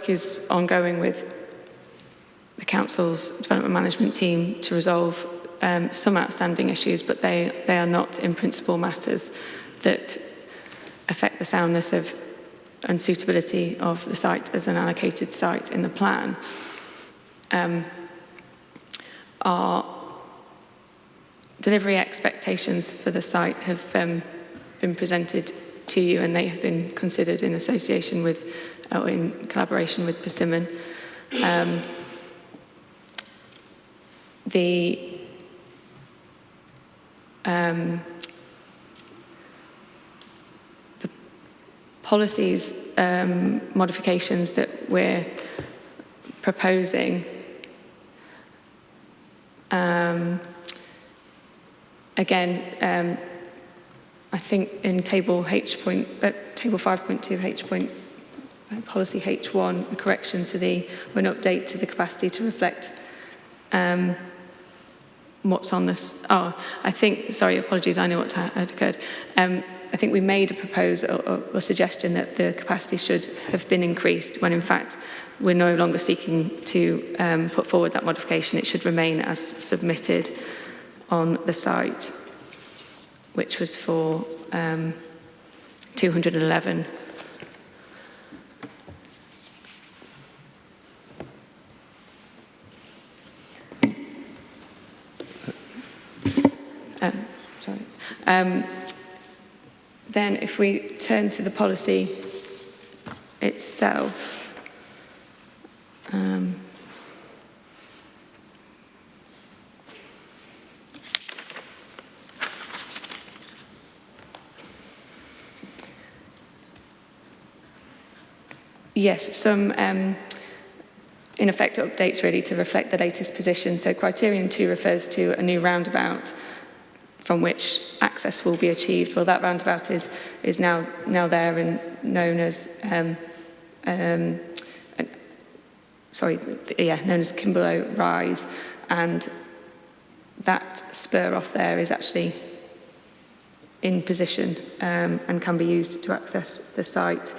is ongoing with the Council's development management team to resolve some outstanding issues, but they are not in principle matters that affect the soundness of and suitability of the site as an allocated site in the plan. Our delivery expectations for the site have been presented to you, and they have been considered in association with, or in collaboration with Persimmon. The policies modifications that we're proposing again, I think in table 5.2 H point policy H1, a correction to an update to the capacity to reflect what's on this. Oh, I think, sorry, apologies, I know what had occurred. I think we made a proposal or suggestion that the capacity should have been increased when in fact we're no longer seeking to put forward that modification. It should remain as submitted on the site, which was for 211. Sorry. Then if we turn to the policy itself, yes, some in effect updates really to reflect the latest position. So criterion 2 refers to a new roundabout from which access will be achieved. Well, that roundabout is now there and known as known as Kimberlow Rise, and that spur off there is actually in position and can be used to access the site.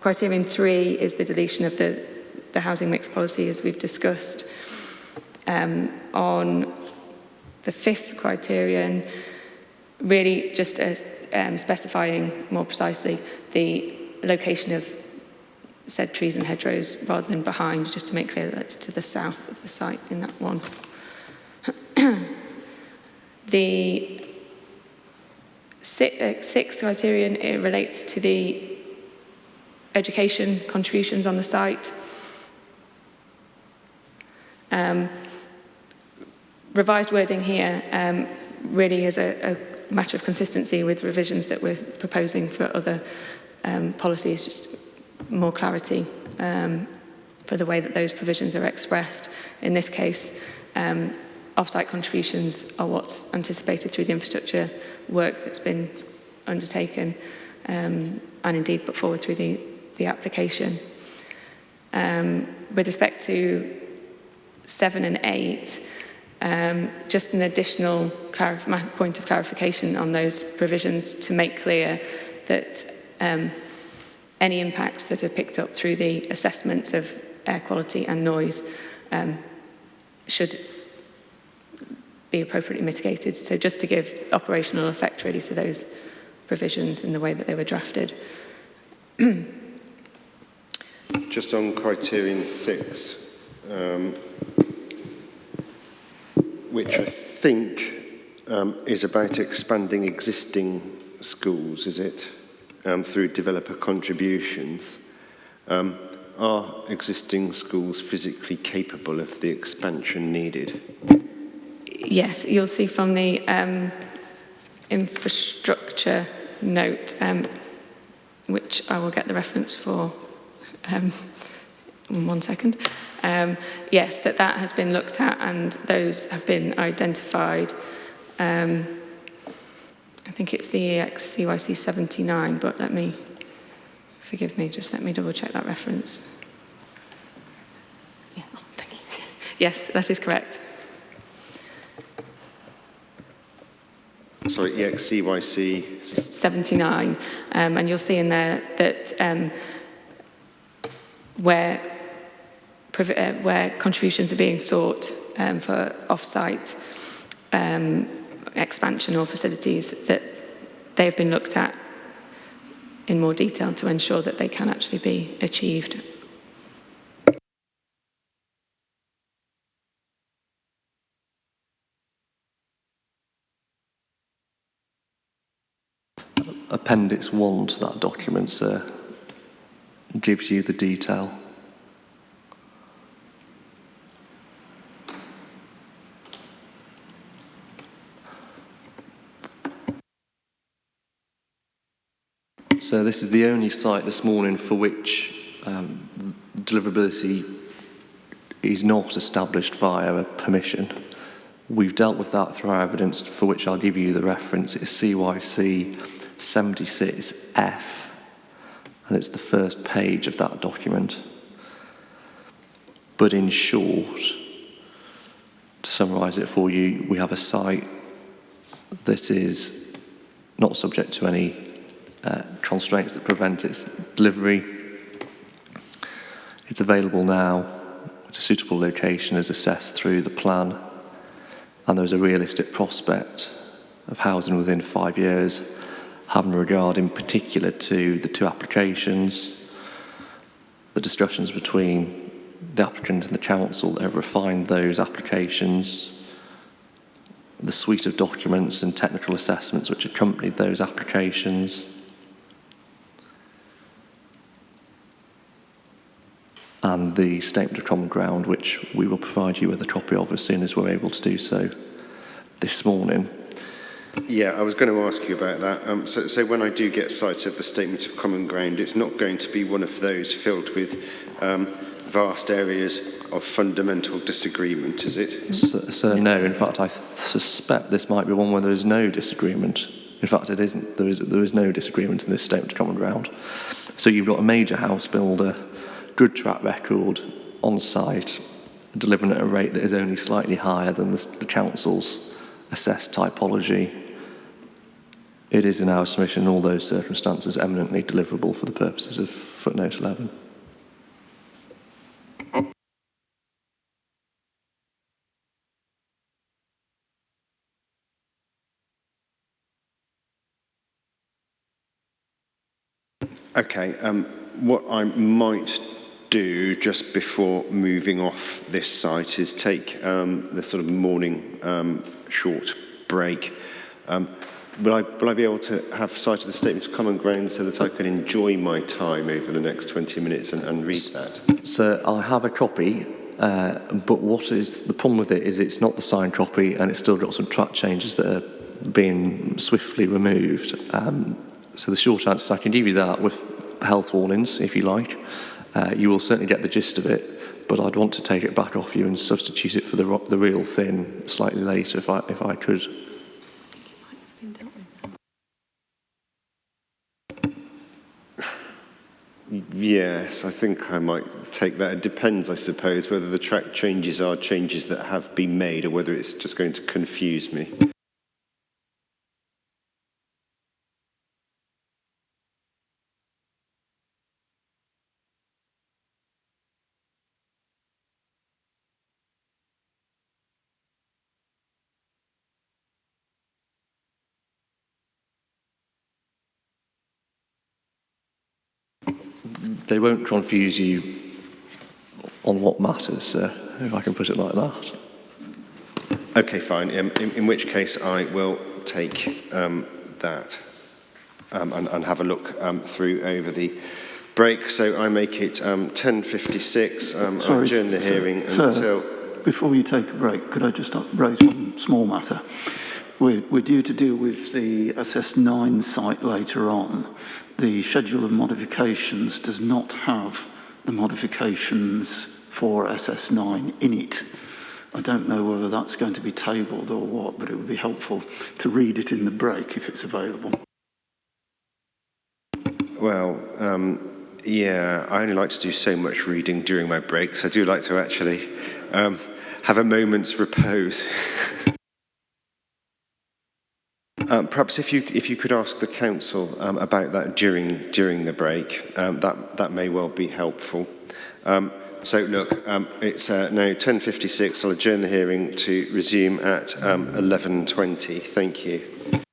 Criterion 3 is the deletion of the housing mix policy, as we've discussed. On the 5th criterion, really just as specifying more precisely the location of said trees and hedgerows rather than behind, just to make clear that it's to the south of the site in that one. The 6th criterion, it relates to the education contributions on the site. Revised wording here really is a matter of consistency with revisions that we're proposing for other policies, just more clarity for the way that those provisions are expressed. In this case, off-site contributions are what's anticipated through the infrastructure work that's been undertaken and indeed put forward through the application. With respect to 7 and 8, just an additional point of clarification on those provisions to make clear that any impacts that are picked up through the assessments of air quality and noise should be appropriately mitigated. So just to give operational effect really to those provisions in the way that they were drafted. Just on criterion 6, which I think is about expanding existing schools, is it? Through developer contributions. Are existing schools physically capable of the expansion needed? Yes, you'll see from the infrastructure note, which I will get the reference for in 1 second. Yes, that has been looked at and those have been identified. I think it's the EX-CYC 79, but forgive me, just let me double check that reference. Yeah, thank you. Yes, that is correct. Sorry, EX-CYC 79, and you'll see in there that where contributions are being sought for off-site expansion or facilities, that they have been looked at in more detail to ensure that they can actually be achieved. Appendix 1 to that document, sir, gives you the detail. So this is the only site this morning for which deliverability is not established via a permission. We've dealt with that through our evidence, for which I'll give you the reference. It's CYC 76F, and it's the first page of that document. But in short, to summarise it for you, we have a site that is not subject to any constraints that prevent its delivery. It's available now. It's a suitable location as assessed through the plan, and there's a realistic prospect of housing within 5 years, having regard in particular to the two applications, the discussions between the applicant and the council that have refined those applications, the suite of documents and technical assessments which accompanied those applications, and the statement of common ground, which we will provide you with a copy of as soon as we're able to do so this morning. Yeah, I was going to ask you about that. So when I do get sight of the statement of common ground, it's not going to be one of those filled with vast areas of fundamental disagreement, is it? So no, in fact, I suspect this might be one where there is no disagreement. In fact, it isn't. There is no disagreement in this statement of common ground. So you've got a major house builder, good track record on site, delivering at a rate that is only slightly higher than the council's assessed typology. It is in our submission in all those circumstances eminently deliverable for the purposes of footnote 11. Okay, what I might do just before moving off this site is take the sort of morning short break. Will I be able to have sight of the statement of common ground so that I can enjoy my time over the next 20 minutes and read that? So I have a copy, but what is the problem with it is it's not the signed copy, and it's still got some track changes that are being swiftly removed. So the short answer is I can give you that with health warnings, if you like. You will certainly get the gist of it, but I'd want to take it back off you and substitute it for the real thing slightly later if I could. Yes, I think I might take that. It depends, I suppose, whether the track changes are changes that have been made or whether it's just going to confuse me. They won't confuse you on what matters, if I can put it like that. Okay, fine. In which case I will take that and have a look through over the break. So I make it 10:56. I'll adjourn the hearing until... Before you take a break, could I just raise one small matter? We're due to deal with the SS9 site later on. The schedule of modifications does not have the modifications for SS9 in it. I don't know whether that's going to be tabled or what, but it would be helpful to read it in the break if it's available. Well, yeah, I only like to do so much reading during my breaks. I do like to actually have a moment's repose. Perhaps if you could ask the council about that during the break, that may well be helpful. So look, it's now 10:56. I'll adjourn the hearing to resume at 11:20. Thank you.